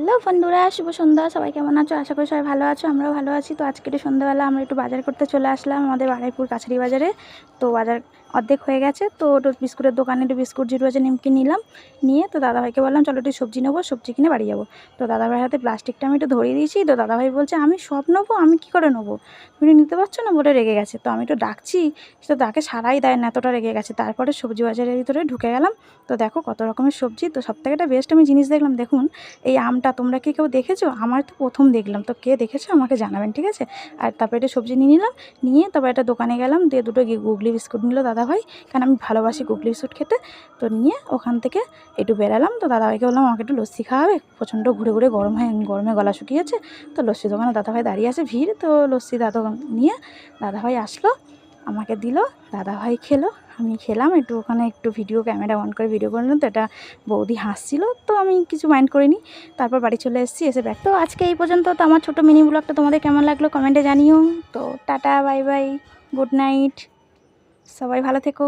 Hello বন্ধুরা, শুভ সন্ধ্যা। সবাই কেমন আছো? আশা করি সবাই ভালো আছো, আমরাও ভালো আছি। তো আজকে সন্ধ্যাবেলা আমরা একটু বাজার করতে চলে আসলাম আমাদের বারুইপুর কাছারি বাজারে। তো বাজার অর্ধেক হয়ে গেছে, তো একটু বিস্কুটের দোকানে একটু বিস্কুট জিরো আছে নিমকি নিলাম। নিয়ে তো দাদাভাইকে বললাম চলো একটু সবজি নেবো, সবজি কিনে বাড়ি যাবো। তো দাদাভাইয়ের হাতে প্লাস্টিকটা আমি একটু ধরিয়ে দিয়েছি। তো দাদাভাই বলছে আমি সব নেবো, আমি কী করে নেবো, তুমি নিতে পারছো না বলে রেগে গেছে। তো আমি একটু ডাকছি, তো তাকে সারাই দেয় না, এতটা রেগে গেছে। তারপরে সবজি বাজারের ভিতরে ঢুকে গেলাম। তো দেখো কত রকমের সবজি। তো সবথেকে একটা বেস্ট আমি জিনিস দেখলাম, দেখুন এই আমটা তোমরা কি কেউ দেখেছো? আমার তো প্রথম দেখলাম। তো কে দেখেছো আমাকে জানাবেন, ঠিক আছে? আর তারপরে একটা সবজি নিয়ে নিলাম, নিয়ে তারপর একটা দোকানে গেলাম, দিয়ে দুটো গুগলি বিস্কুট নিল দাদাভাই, কারণ আমি ভালোবাসি গুগলি বিস্কুট খেতে। তো নিয়ে ওখান থেকে একটু বেরালাম। তো দাদাভাইকে বললাম আমাকে একটু লস্যি খাওয়াবে, প্রচণ্ড ঘুরে ঘুরে গরমে গলা শুকিয়েছে। তো লস্যি দোকানে দাদাভাই দাঁড়িয়ে আছে, ভিড়। তো লস্যি নিয়ে দাদাভাই আসলো, আমাকে দিল, দাদাভাই খেলো, আমি খেলাম। একটু ওখানে একটু ক্যামেরা অন করে ভিডিও করলাম। তো এটা বৌদি হাসছিল, তো আমি কিছু মাইন্ড করিনি। তারপর বাড়ি চলে এসেছি, এসে ব্যাগ। তো আজকে এই পর্যন্ত। তো আমার ছোটো মিনি ব্লগটা তোমাদের কেমন লাগলো কমেন্টে জানিও। তো tata, bye bye, good night, সবাই ভালো থেকো।